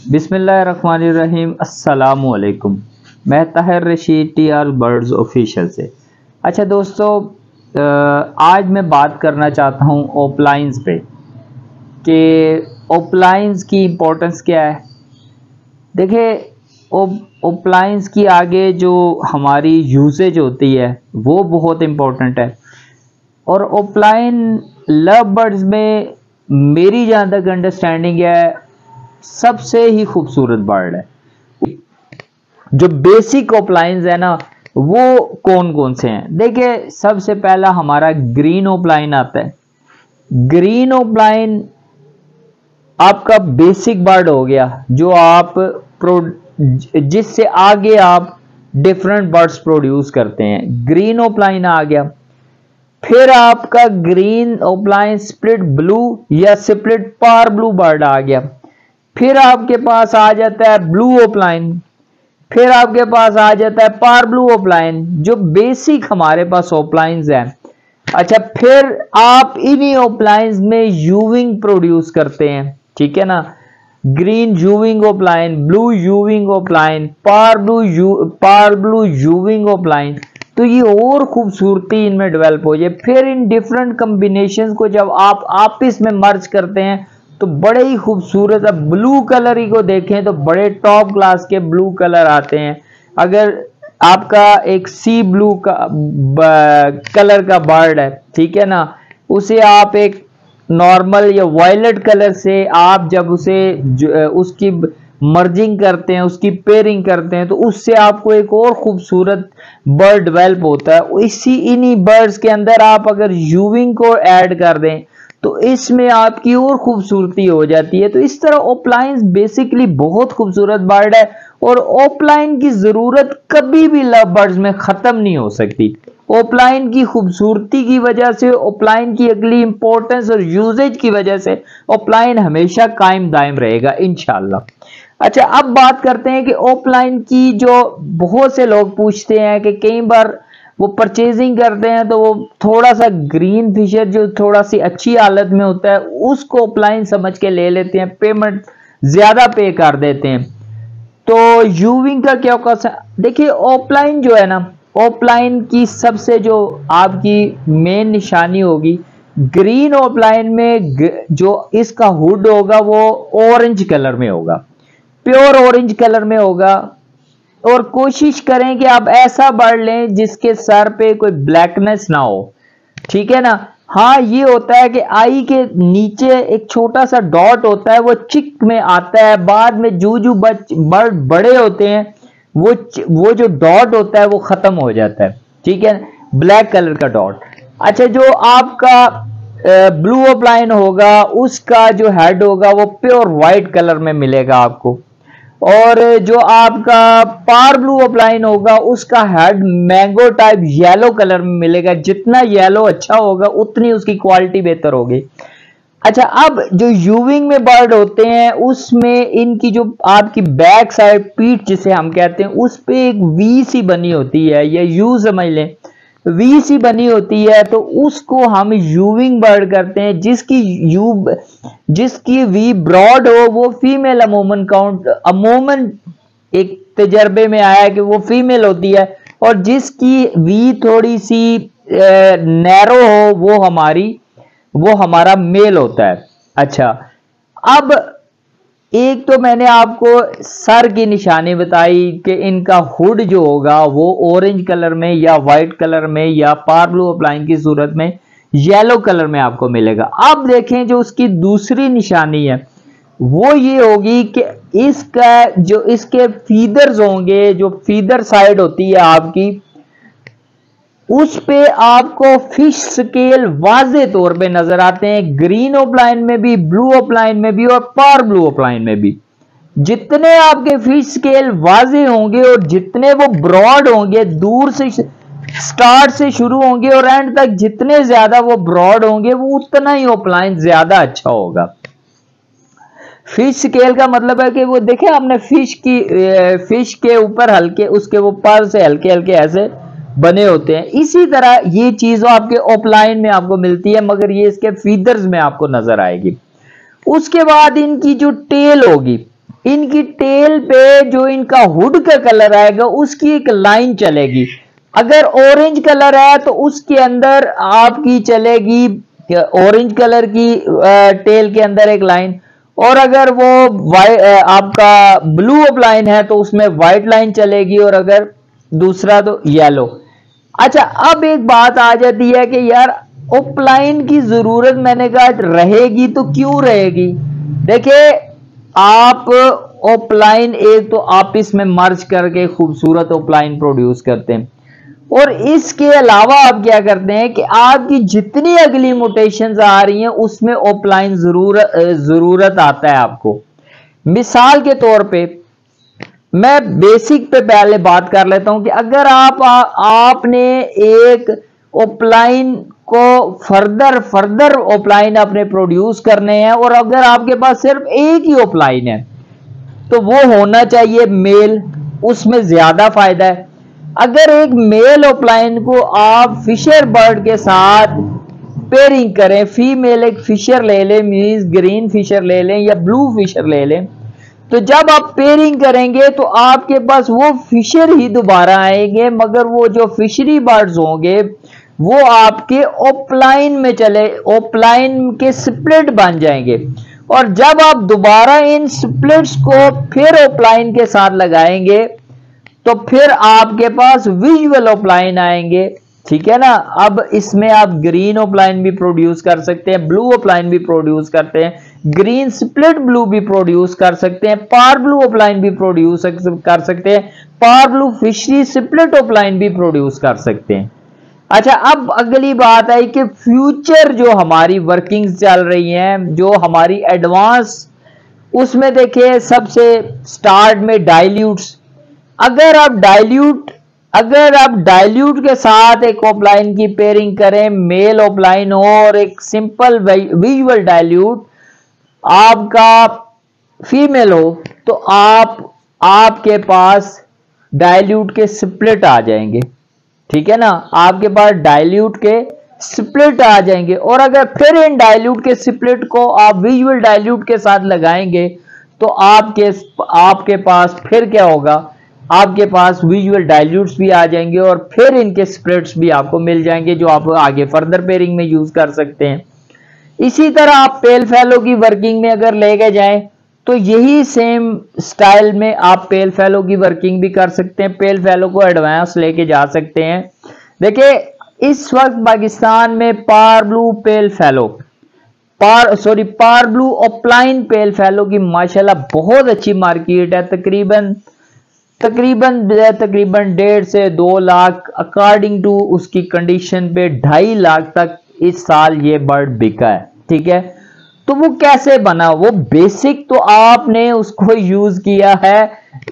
बिस्मिल्लाहिर्रहमानिर्रहीम। अस्सलामुअलैकुम। मैं Tahir Rashid TR birds official से। अच्छा दोस्तों, आज मैं बात करना चाहता हूँ ओपलाइंस पे कि ओपलाइंस की इम्पोर्टेंस क्या है। देखिए, ओपलाइंस की आगे जो हमारी यूसेज होती है वो बहुत इम्पोर्टेंट है। और ओपलाइन लव बर्ड्स में मेरी जहाँ तक अंडरस्टैंडिंग है सबसे ही खूबसूरत बर्ड है। जो बेसिक ओपलाइंस है ना, वो कौन कौन से हैं। देखिए, सबसे पहला हमारा ग्रीन ओपलाइन आता है। ग्रीन ओपलाइन आपका बेसिक बर्ड हो गया, जो आप जिससे आगे आप डिफरेंट बर्ड्स प्रोड्यूस करते हैं। ग्रीन ओपलाइन आ गया। फिर आपका ग्रीन ओपलाइन स्प्लिट ब्लू या स्प्लिट पार ब्लू बर्ड आ गया। फिर आपके पास आ जाता है ब्लू ओपलाइन। फिर आपके पास आ जाता है पार ब्लू ओपलाइन, जो बेसिक हमारे पास ओपलाइंस है। अच्छा, फिर आप इन्हीं ओपलाइंस में यूविंग प्रोड्यूस करते हैं, ठीक है ना। ग्रीन यूविंग ओपलाइन, ब्लू यूविंग ओपलाइन, पार ब्लू यूविंग ओपलाइन। तो ये और खूबसूरती इनमें डेवलप हो जाए। फिर इन डिफरेंट कॉम्बिनेशंस को जब आप आपस में मर्ज करते हैं तो बड़े ही खूबसूरत। अब ब्लू कलर ही को देखें तो बड़े टॉप क्लास के ब्लू कलर आते हैं। अगर आपका एक सी ब्लू का कलर का बर्ड है, ठीक है ना, उसे आप एक नॉर्मल या वायलेट कलर से आप जब उसे उसकी मर्जिंग करते हैं, उसकी पेयरिंग करते हैं, तो उससे आपको एक और खूबसूरत बर्ड डेवलप होता है। इन्हीं बर्ड्स के अंदर आप अगर यूविंग को ऐड कर दें तो इसमें आपकी और खूबसूरती हो जाती है। तो इस तरह ओपलाइंस बेसिकली बहुत खूबसूरत बर्ड है और ओपलाइन की जरूरत कभी भी लव बर्ड्स में खत्म नहीं हो सकती। ओपलाइन की खूबसूरती की वजह से, ओपलाइन की अगली इंपॉर्टेंस और यूजेज की वजह से ओपलाइन हमेशा कायम दायम रहेगा इंशाल्लाह। अच्छा, अब बात करते हैं कि ओपलाइन की जो बहुत से लोग पूछते हैं कि कई बार वो परचेजिंग करते हैं तो वो थोड़ा सा ग्रीन फिशर जो थोड़ा सी अच्छी हालत में होता है उसको ओपलाइन समझ के ले लेते हैं, पेमेंट ज्यादा पे कर देते हैं। तो यूविंग का क्या होगा। देखिए, ओपलाइन जो है ना, ओपलाइन की सबसे जो आपकी मेन निशानी होगी, ग्रीन ओपलाइन में जो इसका हुड होगा वो ऑरेंज कलर में होगा, प्योर ऑरेंज कलर में होगा। और कोशिश करें कि आप ऐसा बर्ड लें जिसके सर पे कोई ब्लैकनेस ना हो, ठीक है ना। हाँ, ये होता है कि आई के नीचे एक छोटा सा डॉट होता है, वो चिक में आता है। बाद में जू बर्ड बड़े होते हैं वो जो डॉट होता है वो खत्म हो जाता है, ठीक है, ब्लैक कलर का डॉट। अच्छा, जो आपका ब्लू ओपलाइन होगा उसका जो हेड होगा वो प्योर व्हाइट कलर में मिलेगा आपको। और जो आपका पार ब्लू अपलाइन होगा उसका head mango type yellow colour में मिलेगा। जितना येलो अच्छा होगा उतनी उसकी क्वालिटी बेहतर होगी। अच्छा, अब जो यूविंग में बर्ड होते हैं उसमें इनकी जो आपकी बैक साइड पीठ जिसे हम कहते हैं उस पे एक वी सी बनी होती है, या यू समझ लें, वी सी बनी होती है। तो उसको हम यूविंग बर्ड करते हैं। जिसकी वी ब्रॉड हो वो फीमेल अमूमन एक तजर्बे में आया कि वो फीमेल होती है, और जिसकी वी थोड़ी सी नैरो हो वो हमारा मेल होता है। अच्छा, अब एक तो मैंने आपको सर की निशानी बताई कि इनका हुड जो होगा वो ऑरेंज कलर में या व्हाइट कलर में या पार ब्लू अपलाइन की सूरत में येलो कलर में आपको मिलेगा। अब देखें, जो उसकी दूसरी निशानी है वो ये होगी कि इसका जो इसके फीदर्स होंगे, जो फीदर साइड होती है आपकी, उस पे आपको फिश स्केल वाजे तौर पे नजर आते हैं। ग्रीन ओपलाइन में भी, ब्लू ओपलाइन में भी और पार ब्लू ओपलाइन में भी। जितने आपके फिश स्केल वाजे होंगे और जितने वो ब्रॉड होंगे, दूर से स्टार्ट से शुरू होंगे और एंड तक जितने ज्यादा वो ब्रॉड होंगे, वो उतना ही ओपलाइन ज्यादा अच्छा होगा। फिश स्केल का मतलब है कि वो देखे आपने फिश के ऊपर हल्के उसके वो पर से हल्के हल्के ऐसे बने होते हैं। इसी तरह ये चीज आपके ओपलाइन में आपको मिलती है, मगर ये इसके फीदर्स में आपको नजर आएगी। उसके बाद इनकी जो टेल होगी, इनकी टेल पे जो इनका हुड का कलर आएगा उसकी एक लाइन चलेगी। अगर ऑरेंज कलर है तो उसके अंदर आपकी चलेगी ऑरेंज कलर की टेल के अंदर एक लाइन, और अगर वो आपका ब्लू अपलाइन है तो उसमें व्हाइट लाइन चलेगी, और अगर दूसरा तो येलो। अच्छा, अब एक बात आ जाती है कि यार अपलाइन की जरूरत मैंने कहा रहेगी तो क्यों रहेगी। देखिए, आप अपलाइन एक तो आप इसमें मर्ज करके खूबसूरत अपलाइन प्रोड्यूस करते हैं, और इसके अलावा आप क्या करते हैं कि आपकी जितनी अगली मोटेशंस आ रही हैं उसमें अपलाइन जरूरत आता है आपको। मिसाल के तौर पे मैं बेसिक पे पहले बात कर लेता हूं कि अगर आपने एक अपलाइन को फर्दर अपलाइन अपने प्रोड्यूस करने हैं, और अगर आपके पास सिर्फ एक ही अपलाइन है तो वो होना चाहिए मेल, उसमें ज्यादा फायदा है। अगर एक मेल अपलाइन को आप फिशर बर्ड के साथ पेयरिंग करें, फीमेल एक फिशर ले लें, मीन्स ग्रीन फिशर ले लें या ब्लू फिशर ले लें, तो जब आप पेयरिंग करेंगे तो आपके पास वो फिशर ही दोबारा आएंगे, मगर वो जो फिशरी बर्ड्स होंगे वो आपके अपलाइन में चले, अपलाइन के स्प्लिट बन जाएंगे। और जब आप दोबारा इन स्प्लिट्स को फिर अपलाइन के साथ लगाएंगे तो फिर आपके पास विजुअल अपलाइन आएंगे, ठीक है ना। अब इसमें आप ग्रीन अपलाइन भी प्रोड्यूस कर सकते हैं, ब्लू अपलाइन भी प्रोड्यूस करते हैं, ग्रीन स्प्लिट ब्लू भी प्रोड्यूस कर सकते हैं, पार ब्लू अपलाइन भी प्रोड्यूस कर सकते हैं, पार ब्लू फिशरी स्प्लिट अपलाइन भी प्रोड्यूस कर सकते हैं। अच्छा, अब अगली बात आई कि फ्यूचर जो हमारी वर्किंग्स चल रही हैं, जो हमारी एडवांस, उसमें देखिए सबसे स्टार्ट में डाइल्यूट्स। अगर आप डाइल्यूट के साथ एक अपलाइन की पेयरिंग करें, मेल अपलाइन हो और एक सिंपल विजुअल डाइल्यूट आपका फीमेल हो, तो आपके पास डाइल्यूट के स्प्लिट आ जाएंगे, ठीक है ना। आपके पास डाइल्यूट के स्प्लिट आ जाएंगे, और अगर फिर इन डाइल्यूट के स्प्लिट को आप विजुअल डाइल्यूट के साथ लगाएंगे तो आपके पास फिर क्या होगा, आपके पास विजुअल डाइल्यूट्स भी आ जाएंगे और फिर इनके स्प्लिट्स भी आपको मिल जाएंगे जो आप आगे फर्दर पेयरिंग में यूज कर सकते हैं। इसी तरह आप पेल फेलो की वर्किंग में अगर लेके जाएं तो यही सेम स्टाइल में आप पेल फेलो की वर्किंग भी कर सकते हैं, पेल फेलो को एडवांस लेके जा सकते हैं। देखिए, इस वक्त पाकिस्तान में पार ब्लू पेल फेलो, पार ब्लू अपलाइन पेल फेलो की माशाल्लाह बहुत अच्छी मार्केट है। तकरीबन 1.5 से 2 लाख अकॉर्डिंग टू उसकी कंडीशन पे 2.5 लाख तक इस साल ये बर्ड बिका है, ठीक है। तो वो कैसे बना, वो बेसिक तो आपने उसको यूज किया है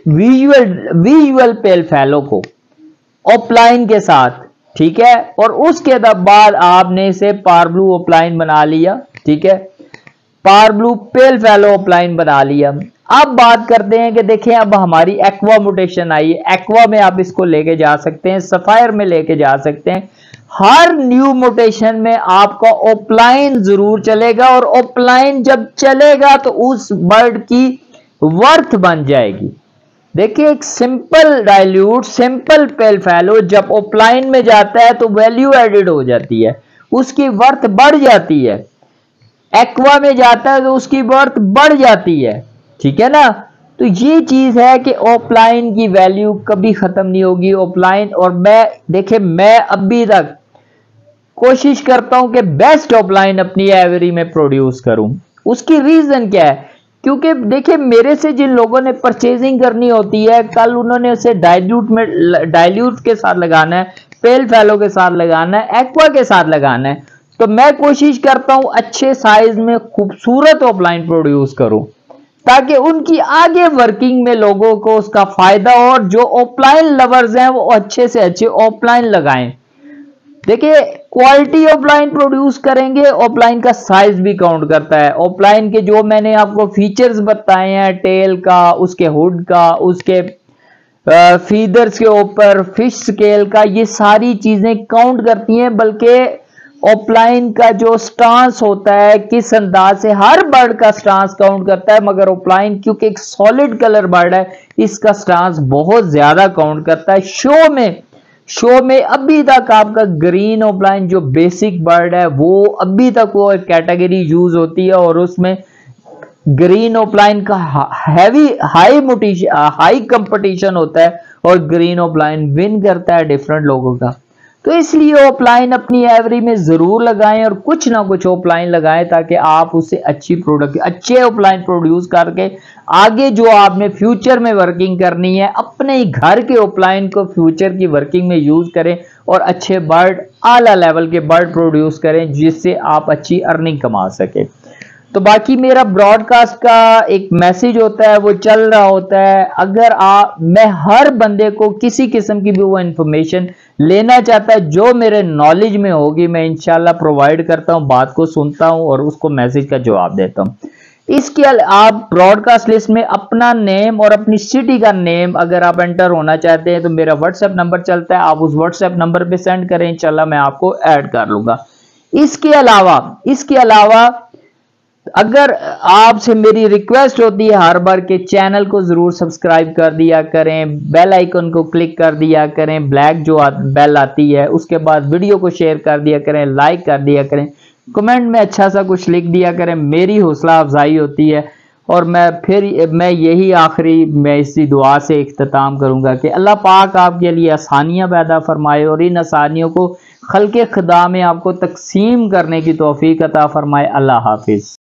विजुअल पेल फेलो को अपलाइन के साथ, ठीक है, और उसके बाद आपने इसे पार ब्लू अपलाइन बना लिया, ठीक है, पार ब्लू पेल फेलो अपलाइन बना लिया। अब बात करते हैं कि देखें अब हमारी एक्वा मोटेशन आई है, एक्वा में आप इसको लेके जा सकते हैं, सफायर में लेके जा सकते हैं। हर न्यू मोटेशन में आपका अपलाइन जरूर चलेगा, और अपलाइन जब चलेगा तो उस बर्ड की वर्थ बन जाएगी। देखिए, एक सिंपल डाइल्यूट, सिंपल पेल फेलो जब अपलाइन में जाता है तो वैल्यू एडेड हो जाती है, उसकी वर्थ बढ़ जाती है। एक्वा में जाता है तो उसकी वर्थ बढ़ जाती है, ठीक है ना। तो ये चीज है कि अपलाइन की वैल्यू कभी खत्म नहीं होगी। अपलाइन, और मैं अभी तक कोशिश करता हूं कि बेस्ट अपलाइन अपनी एवरी में प्रोड्यूस करूं। उसकी रीजन क्या है, क्योंकि देखिए मेरे से जिन लोगों ने परचेजिंग करनी होती है, कल उन्होंने उसे डाइल्यूट के साथ लगाना है, पेल फेलो के साथ लगाना है, एक्वा के साथ लगाना है, तो मैं कोशिश करता हूं अच्छे साइज में खूबसूरत अपलाइन प्रोड्यूस करूं ताकि उनकी आगे वर्किंग में लोगों को उसका फायदा हो, और जो अपलाइन लवर्स हैं वो अच्छे से अच्छे अपलाइन लगाएं। देखिए, क्वालिटी अपलाइन प्रोड्यूस करेंगे, अपलाइन का साइज भी काउंट करता है। अपलाइन के जो मैंने आपको फीचर्स बताए हैं, टेल का, उसके हुड का, उसके फीदर्स के ऊपर फिश स्केल का, ये सारी चीजें काउंट करती हैं। बल्कि ऑफलाइन का जो स्टांस होता है किस अंदाज से, हर बर्ड का स्टांस काउंट करता है, मगर ऑफलाइन क्योंकि एक सॉलिड कलर बर्ड है इसका स्टांस बहुत ज्यादा काउंट करता है। शो में अभी तक आपका ग्रीन ऑफलाइन जो बेसिक बर्ड है वो अभी तक वो एक कैटेगरी यूज होती है और उसमें ग्रीन ऑफलाइन का हाई कंपटीशन होता है और ग्रीन ऑफलाइन विन करता है डिफरेंट लोगों का। तो इसलिए ऑफलाइन अपनी एवरी में जरूर लगाएं और कुछ ना कुछ ऑफलाइन लगाएं ताकि आप उससे अच्छे ऑफलाइन प्रोड्यूस करके आगे जो आपने फ्यूचर में वर्किंग करनी है अपने ही घर के ऑफलाइन को फ्यूचर की वर्किंग में यूज करें और अच्छे बर्ड, आला लेवल के बर्ड प्रोड्यूस करें जिससे आप अच्छी अर्निंग कमा सके। तो बाकी मेरा ब्रॉडकास्ट का एक मैसेज होता है वो चल रहा होता है। अगर मैं हर बंदे को किसी किस्म की भी वो इंफॉर्मेशन लेना चाहता है जो मेरे नॉलेज में होगी मैं इंशाल्लाह प्रोवाइड करता हूं, बात को सुनता हूं और उसको मैसेज का जवाब देता हूं। इसके आप ब्रॉडकास्ट लिस्ट में अपना नेम और अपनी सिटी का नेम अगर आप एंटर होना चाहते हैं तो मेरा व्हाट्सएप नंबर चलता है, आप उस व्हाट्सएप नंबर पे सेंड करें, इंशाल्लाह मैं आपको ऐड कर लूंगा। इसके अलावा अगर आपसे मेरी रिक्वेस्ट होती है हर बार के चैनल को जरूर सब्सक्राइब कर दिया करें, बेल आइकन को क्लिक कर दिया करें, ब्लैक जो बेल आती है, उसके बाद वीडियो को शेयर कर दिया करें, लाइक कर दिया करें, कमेंट में अच्छा सा कुछ लिख दिया करें, मेरी हौसला अफजाई होती है। और मैं यही आखिरी मैं इसी दुआ से इख्तिताम करूंगा कि अल्लाह पाक आपके लिए आसानियां पैदा फरमाए और इन आसानियों को खल्के खुदा में आपको तकसीम करने की तौफीक अता फरमाए। अल्लाह हाफिज।